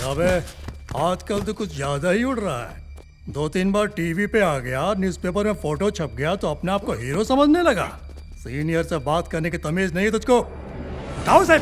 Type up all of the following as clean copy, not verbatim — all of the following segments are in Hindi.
अबे आजकल तो कुछ ज्यादा ही उड़ रहा है। 2-3 बार टीवी पे आ गया, न्यूज़पेपर में फोटो छप गया तो अपने आप को हीरो समझने लगा। सीनियर से बात करने की तमीज नहीं तुझको। उठाओ से।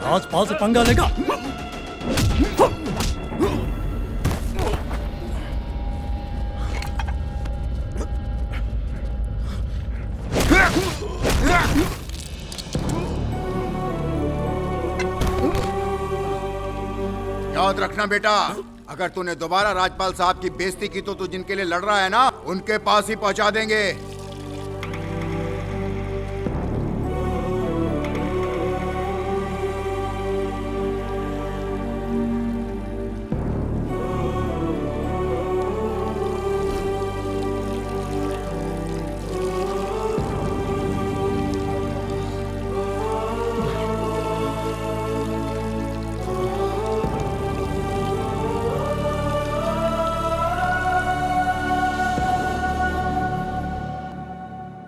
आस-पास से पंगा लेगा। याद रखना बेटा, अगर तूने दोबारा राजपाल साहब की बेइज्जती की तो तू जिनके लिए लड़ रहा है ना, उनके पास ही पहुंचा देंगे।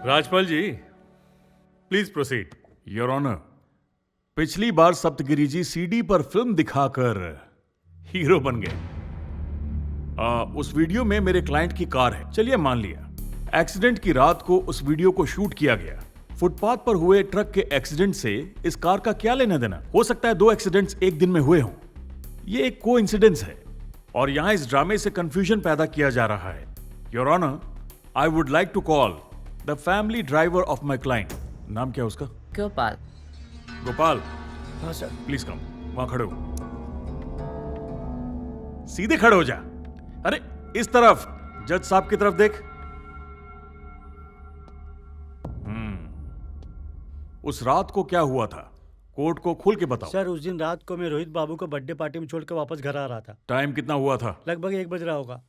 राजपाल जी, प्लीज प्रोसीड। योर ऑनर, पिछली बार सप्तगिरी जी सीडी पर फिल्म दिखाकर हीरो बन गए। उस वीडियो में मेरे क्लाइंट की कार है, चलिए मान लिया। एक्सीडेंट की रात को उस वीडियो को शूट किया गया। फुटपाथ पर हुए ट्रक के एक्सीडेंट से इस कार का क्या लेना देना? हो सकता है 2 एक्सीडेंट्स एक दिन में हुए हों। ये एक कोइंसिडेंस है और यहां इस ड्रामे से कंफ्यूजन पैदा किया जा रहा है। Your honour, I would like to call the family driver of my client. नाम क्या है उसका? गोपाल। गोपाल, हाँ सर। Please come. वहां खड़े हो, सीधे खड़े हो जा। अरे इस तरफ, जज साहब की तरफ देख। उस रात को क्या हुआ था, कोर्ट को खोल के बताओ। सर, उस दिन रात को मैं रोहित बाबू को बर्थडे पार्टी में छोड़कर वापस घर आ रहा था। टाइम कितना हुआ था? लगभग 1 बज रहा होगा।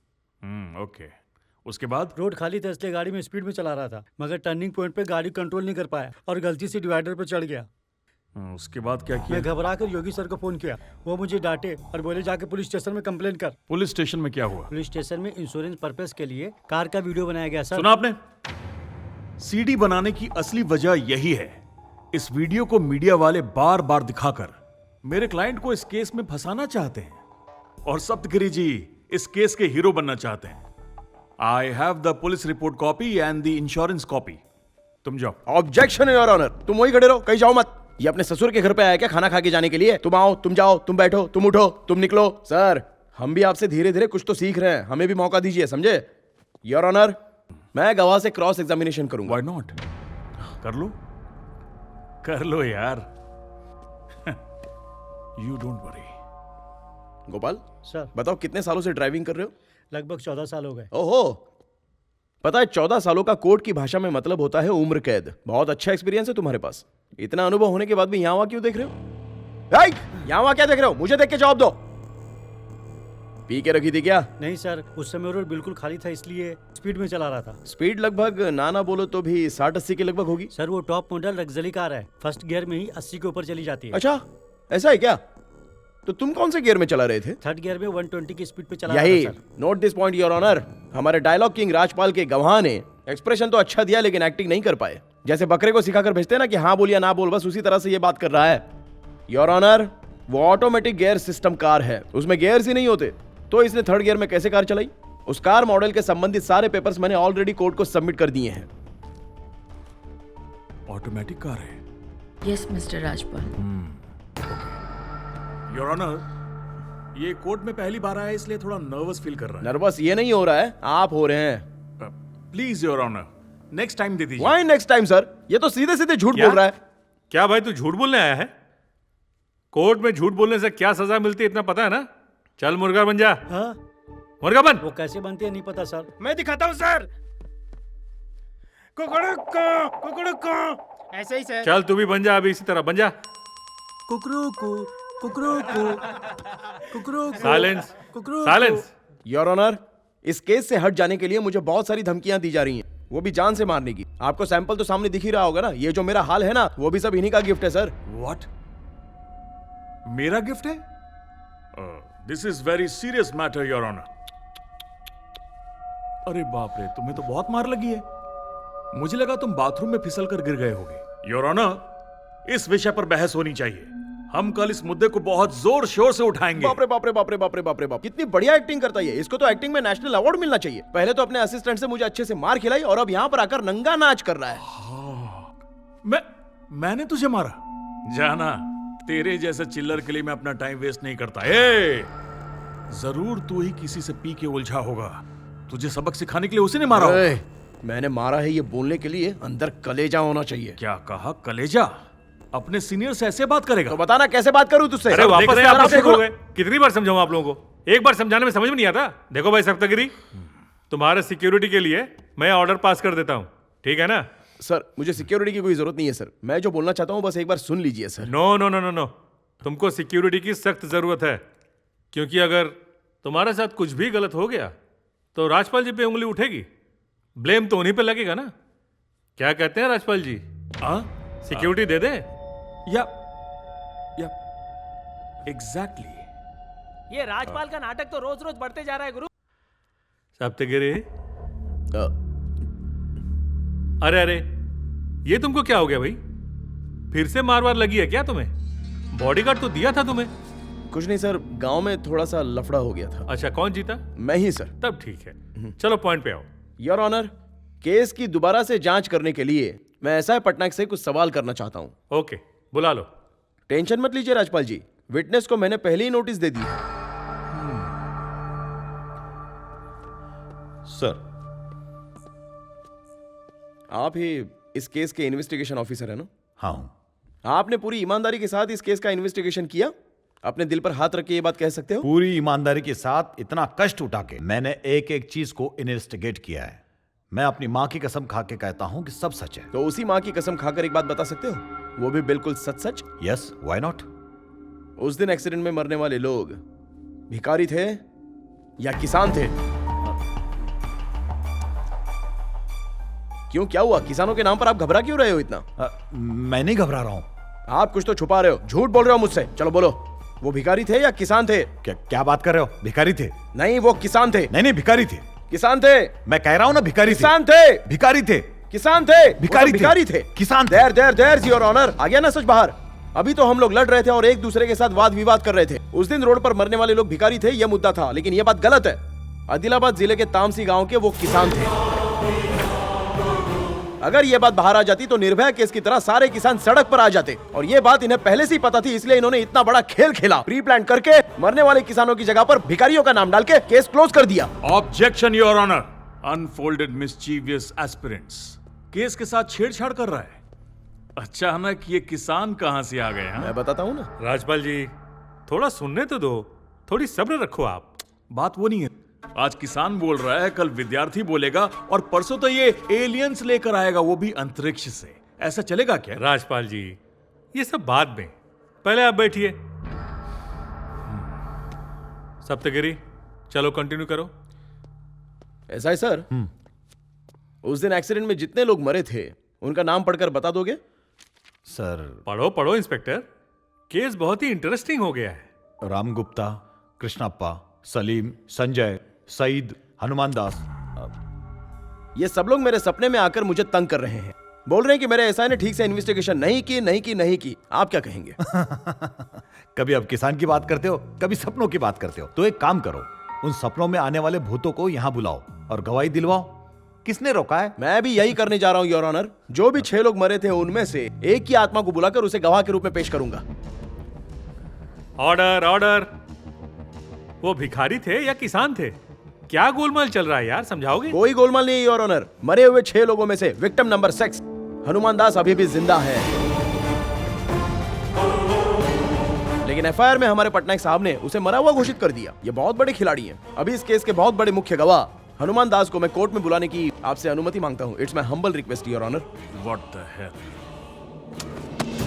ओके। उसके बाद? रोड खाली था इसलिए गाड़ी में स्पीड में चला रहा था, मगर टर्निंग पॉइंट पे गाड़ी कंट्रोल नहीं कर पाया और गलती से डिवाइडर पर चढ़ गया। उसके बाद क्या किया? मैं घबरा कर योगी सर को फोन किया। वो मुझे डांटे और बोले जाके पुलिस स्टेशन में कंप्लेन कर। पुलिस स्टेशन में क्या हुआ? पुलिस स्टेशन में इंश्योरेंस पर्पस के लिए कार का वीडियो बनाया गया। सर सुना आपने? सीडी बनाने की असली वजह यही है। इस वीडियो को मीडिया वाले बार बार दिखाकर मेरे क्लाइंट को इस केस में फंसाना चाहते हैं और सप्तगिरी जी इस केस के हीरो बनना चाहते हैं। I have the police report copy and the insurance copy. तुम जाओ। ऑब्जेक्शन योर ऑनर, तुम वही खड़े रहो, कहीं जाओ मत। ये अपने ससुर के घर पे आया क्या खाना खा के जाने के लिए? तुम आओ, तुम जाओ, तुम बैठो, तुम उठो, तुम निकलो। सर, हम भी आपसे धीरे धीरे कुछ तो सीख रहे हैं, हमें भी मौका दीजिए, समझे? योर ऑनर, मैं गवाह से क्रॉस एग्जामिनेशन करूंगा। Why not? कर लो, कर लो यार। You don't worry. Gopal sir, बताओ, कितने सालों से ड्राइविंग कर रहे हो? लगभग 14 साल हो गए। ओहो, पता है 14 सालों का कोर्ट की भाषा में मतलब होता है उम्र कैद। बहुत अच्छा एक्सपीरियंस है तुम्हारे पास। इतना अनुभव होने के बाद भी यहाँ क्यों देख रहे हो? यहाँ क्या देख रहे हो? मुझे देख के जवाब दो। पी के रखी थी क्या? नहीं सर, उस समय रोड बिल्कुल खाली था इसलिए स्पीड में चला रहा था। स्पीड लगभग ना बोलो तो भी 60-80 के लगभग होगी। सर, वो टॉप मॉडल लग्जरी कार है, फर्स्ट गियर में ही 80 के ऊपर चली जाती है। अच्छा, ऐसा है क्या? तो तुम कौन से गियर में चला रहे थे? थर्ड गियर में 120 की स्पीड पे चला यही, रहा था sir. Note this point your honour. हमारे डायलॉग किंग राजपाल के गवाह ने एक्सप्रेशन तो अच्छा दिया लेकिन एक्टिंग नहीं कर पाए। जैसे बकरे को सिखाकर भेजते हैं ना कि हाँ बोल या ना बोल, बस उसी तरह से ये बात कर रहा है। योर ऑनर, वो ऑटोमेटिक गियर सिस्टम कार है, उसमें गियर्स ही नहीं होते, तो इसने थर्ड गियर में कैसे कार चलाई? उस कार मॉडल के संबंधित सारे पेपर्स मैंने ऑलरेडी कोर्ट को सबमिट कर दिए हैं। ऑटोमेटिक कार है? Yes mister Rajpal. Your honour, ये कोर्ट में पहली बार आया इसलिए थोड़ा नर्वस फील कर रहा है। नर्वस ये नहीं हो रहा है, आप हो रहे हैं। Please your honour, next time दे दीजिए। Why next time sir? ये तो सीधे सीधे झूठ बोल रहा है। क्या भाई, तू झूठ बोलने आया है? कोर्ट में झूठ बोलने से क्या सजा मिलती है इतना पता है ना? चल मुर्गा बन जा। हाँ? मुर्गा बन। वो कैसे बनते हैं नहीं पता सर। मैं दिखाता हूँ सर। कुकड़ुक ऐसे ही सर। चल तू भी बन जा, अभी इसी तरह बन जा। कुकरू कुकरू कुकरू साइलेंस, साइलेंस। योर ऑनर, इस केस से हट जाने के लिए मुझे बहुत सारी धमकियां दी जा रही हैं, वो भी जान से मारने की। आपको सैंपल तो सामने दिख ही रहा होगा ना। ये जो मेरा हाल है ना, वो भी सब इन्हीं का गिफ्ट है सर। व्हाट? मेरा गिफ्ट है? This is very serious matter your honour. अरे बाप रे, तुम्हें तो बहुत मार लगी है। मुझे लगा तुम बाथरूम में फिसल कर गिर गए होगे। योर ऑनर, इस विषय पर बहस होनी चाहिए। हम कल इस मुद्दे को बहुत जोर शोर से उठाएंगे। बाप रे बाप रे बाप रे बाप रे बाप रे बाप, कितनी बढ़िया एक्टिंग करता है ये। इसको तो एक्टिंग में नेशनल अवार्ड मिलना चाहिए। पहले तो अपने असिस्टेंट से मुझे अच्छे से मार खिलाई और अब यहाँ पर आकर नंगा नाच कर रहा है। मैंने तुझे मारा? जाना, तेरे जैसे चिल्लर के लिए मैं अपना टाइम वेस्ट नहीं करता। ए, जरूर तू ही किसी से पी के उलझा होगा। तुझे सबक सिखाने के लिए उसी ने मारा होगा। मैंने मारा है ये बोलने के लिए अंदर कलेजा होना चाहिए। क्या कहा? कलेजा? अपने सीनियर से ऐसे बात करेगा? तो बताना कैसे बात करूं तुझसे। अरे वापस से आप देखो लोग हो गए। कितनी बार समझाऊं आप लोगों को? एक बार समझाने में समझ में नहीं आता। देखो भाई सप्तगिरी, तुम्हारे सिक्योरिटी के लिए मैं ऑर्डर पास कर देता हूं, ठीक है ना? सर, मुझे सिक्योरिटी की कोई जरूरत नहीं है सर। मैं जो बोलना चाहता हूं बस एक बार सुन लीजिए sir. No no no no no, तुमको सिक्योरिटी की सख्त जरूरत है, क्योंकि अगर तुम्हारे साथ कुछ भी गलत हो गया तो राजपाल जी पे उंगली उठेगी। ब्लेम तो उन्हीं पे लगेगा ना। क्या कहते हैं राजपाल जी? सिक्योरिटी दे दे? या एग्जैक्टली। ये राजपाल का नाटक तो रोज रोज बढ़ते जा रहा है गुरु। सप्तगिरी, अरे अरे, ये तुमको क्या हो गया भाई? फिर से मार वार लगी है क्या तुम्हें? बॉडीगार्ड तो दिया था तुम्हें। कुछ नहीं सर, गांव में थोड़ा सा लफड़ा हो गया था। अच्छा, कौन जीता? मैं ही सर। तब ठीक है, चलो पॉइंट पे आओ। योर ऑनर, केस की दोबारा से जांच करने के लिए मैं एसआई पटनायक से कुछ सवाल करना चाहता हूं। ओके, बुला लो। टेंशन मत लीजिए राजपाल जी, विटनेस को मैंने पहले ही नोटिस दे दी है। सर, आप ही इस केस के इन्वेस्टिगेशन ऑफिसर है ना? हाँ हूं। आपने पूरी ईमानदारी के साथ इस केस का इन्वेस्टिगेशन किया? अपने दिल पर हाथ रख के ये बात कह सकते हो? पूरी ईमानदारी के साथ, इतना कष्ट उठा के मैंने एक एक चीज को इन्वेस्टिगेट किया है। मैं अपनी माँ की कसम खा के कहता हूं कि सब सच है। तो उसी माँ की कसम खाकर एक बात बता सकते हो, वो भी बिल्कुल सच सच? Yes, why not? उस दिन एक्सीडेंट में मरने वाले लोग भिखारी थे या किसान थे? क्यों, क्या हुआ? किसानों के नाम पर आप घबरा क्यों रहे हो इतना? मैं नहीं घबरा रहा हूं। आप कुछ तो छुपा रहे हो, झूठ बोल रहे हो मुझसे। चलो बोलो, वो भिखारी थे या किसान थे? क्या बात कर रहे हो? भिखारी थे। नहीं, वो किसान थे। नहीं, भिखारी थे। किसान थे। मैं कह रहा हूं ना, भिखारी किसान थे। भिखारी थे। किसान थे। भिखारी थे। किसान थे। देयर योर ऑनर, आ गया ना सच बाहर? अभी तो हम लोग लड़ रहे थे और एक दूसरे के साथ वाद विवाद कर रहे थे। उस दिन रोड पर मरने वाले लोग भिखारी थे, यह मुद्दा था। लेकिन यह बात गलत है। आदिलाबाद जिले के तामसी गांव के वो किसान थे। अगर ये बात बाहर आ जाती तो निर्भया केस की तरह सारे किसान सड़क पर आ जाते, और ये बात इन्हें पहले से ही पता थी, इसलिए इन्होंने इतना बड़ा खेल खेला। प्री प्लान करके मरने वाले किसानों की जगह पर भिखारियों का नाम डाल के केस क्लोज कर दिया। Objection your honour. Unfolded mischievous aspirants case के साथ छेड़छाड़ कर रहा है। अचानक ये किसान कहां से आ गए? मैं बताता हूं ना। राजपाल जी, थोड़ा सुनने तो दो, थोड़ी सब्र रखो आप। बात वो नहीं है। आज किसान बोल रहा है, कल विद्यार्थी बोलेगा, और परसों तो ये एलियंस लेकर आएगा, वो भी अंतरिक्ष से। ऐसा चलेगा क्या? राजपाल जी, ये सब बाद में, पहले आप बैठिए। सप्तगिरी, चलो कंटिन्यू करो। ऐसा है सर, उस दिन एक्सीडेंट में जितने लोग मरे थे उनका नाम पढ़कर बता दोगे? सर, पढ़ो पढ़ो इंस्पेक्टर, केस बहुत ही इंटरेस्टिंग हो गया है। राम गुप्ता, कृष्णप्पा, सलीम, संजय, सईद, हनुमान दास। ये सब लोग मेरे सपने में आकर मुझे तंग कर रहे हैं। बोल रहे हैं कि मेरे एसआई ने ठीक से इन्वेस्टिगेशन नहीं की। आप क्या कहेंगे? कभी आप किसान की बात करते हो, कभी सपनों की बात करते हो। तो एक काम करो, उन सपनों में आने वाले भूतों को यहां बुलाओ और गवाही दिलवाओ। किसने रोका है? मैं भी यही करने जा रहा हूं योर ऑनर। जो भी 6 लोग मरे थे उनमें से एक की आत्मा को बुलाकर उसे गवाह के रूप में पेश करूंगा। Order order. वो भिखारी थे या किसान थे? क्या गोलमाल चल रहा है यार, समझाओगे? कोई गोलमाल नहीं योर ऑनर। मरे हुए 6 लोगों में से विक्टिम नंबर 6 हनुमान दास अभी भी जिंदा है। लेकिन एफआईआर में हमारे पटनायक साहब ने उसे मरा हुआ घोषित कर दिया। ये बहुत बड़े खिलाड़ी हैं। अभी इस केस के बहुत बड़े मुख्य गवाह हनुमान दास को मैं कोर्ट में बुलाने की आपसे अनुमति मांगता हूं। It's my humble request your honour. What the hell?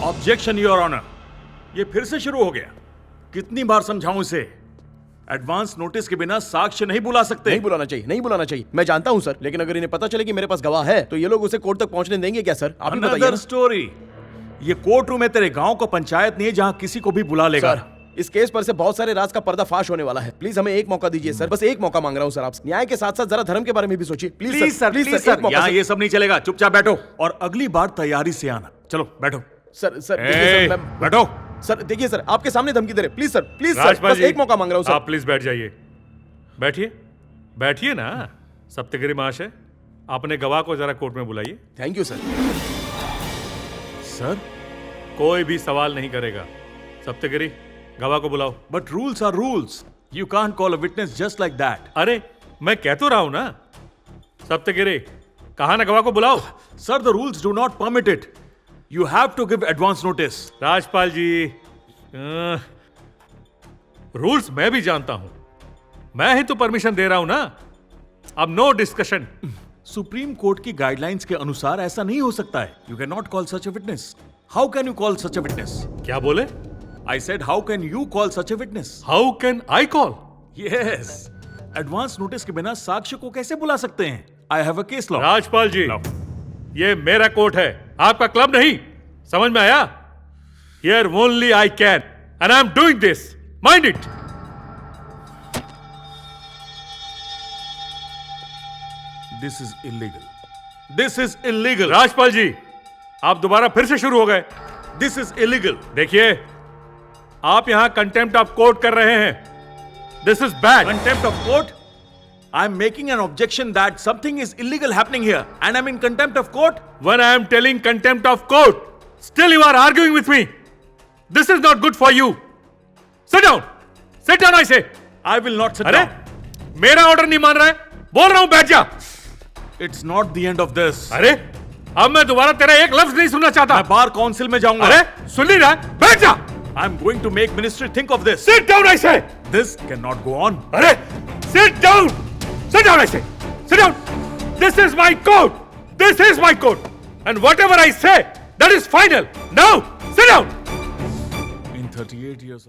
Objection your honour. ये फिर से शुरू हो गया। कितनी बार समझाऊं इसे? एडवांस नोटिस के बिना साक्ष्य नहीं बुला सकते। नहीं बुलाना चाहिए। मैं जानता हूं सर, लेकिन अगर इन्हें पता चले कि मेरे पास गवाह है तो ये लोग उसे कोर्ट तक पहुंचने देंगे क्या सर? आप ही बताइए ना। स्टोरी। ये कोर्ट रूम है तेरे गांव का पंचायत नहीं है जहां किसी को भी बुला लेगा। सर, इस केस पर से बहुत सारे राज का पर्दाफाश होने वाला है। प्लीज हमें एक मौका दीजिए सर, बस एक मौका मांग रहा हूँ सर आपसे। न्याय के साथ साथ जरा धर्म के बारे में भी सोचिए। प्लीज सर, एक मौका यहाँ सर। ये सब नहीं चलेगा, चुपचाप बैठो और अगली बार तैयारी से आना। चलो बैठो। सर देखिए सर, बैठो। सर देखिए सर, आपके सामने धमकी दे रहे। Please sir, please sir, Rajpal बस जी, एक मौका मांग रहा हूँ सर। आप प्लीज बैठ जाइए। बैठिए, बैठिए ना। सप्तगिरी महाशय, अपने गवाह को जरा कोर्ट में बुलाइए। Thank you sir. सर, कोई भी सवाल नहीं करेगा। सप्तगिरी, गवाह को बुलाओ। But rules are rules. You can't call a witness just like that. अरे मैं कह तो रहा हूं ना। सप्तगिरी, कहा ना गवाह को बुलाओ। Sir, the rules do not permit it. You have to give advance notice. Rajpal ji, rules मैं भी जानता हूं, मैं ही तो परमिशन दे रहा हूं ना। अब नो डिस्कशन। सुप्रीम कोर्ट की गाइडलाइंस के अनुसार ऐसा नहीं हो सकता है। You can not call such a witness. How can you call such a witness? क्या बोले? I said, how can you call such a witness? How can I call? Yes. Advance notice के बिना साक्ष्य को कैसे बुला सकते हैं? I have a case law. Rajpal ji, No. ये मेरा कोर्ट है, आपका क्लब नहीं। समझ में आया? Here only I can, and I'm doing this. Mind it. This is illegal. This is illegal. Rajpal जी, आप दोबारा फिर से शुरू हो गए। This is illegal. देखिए, आप यहां कंटेम्प्ट ऑफ कोर्ट कर रहे हैं। This is bad. Contempt of court? I'm making an objection that something is illegal happening here, and I'm in contempt of court. When I am telling contempt of court, still you are arguing with me. This is not good for you. Sit down. Sit down, I say. I will not sit अरे, down. मेरा ऑर्डर नहीं मान रहा है? बोल रहा हूं बैठ जा। It's not the end of this. अरे, अब मैं दोबारा तेरा एक लफ्ज नहीं सुनना चाहता। मैं बार काउंसिल में जाऊंगा। अरे, सुन नहीं रहा है? बैठ जा। I'm going to make ministry think of this. Sit down, I say. This cannot go on. अरे, sit down. Sit down, I say. Sit down. This is my court. This is my court. And whatever I say, that is final. Now, sit down. In 38 years of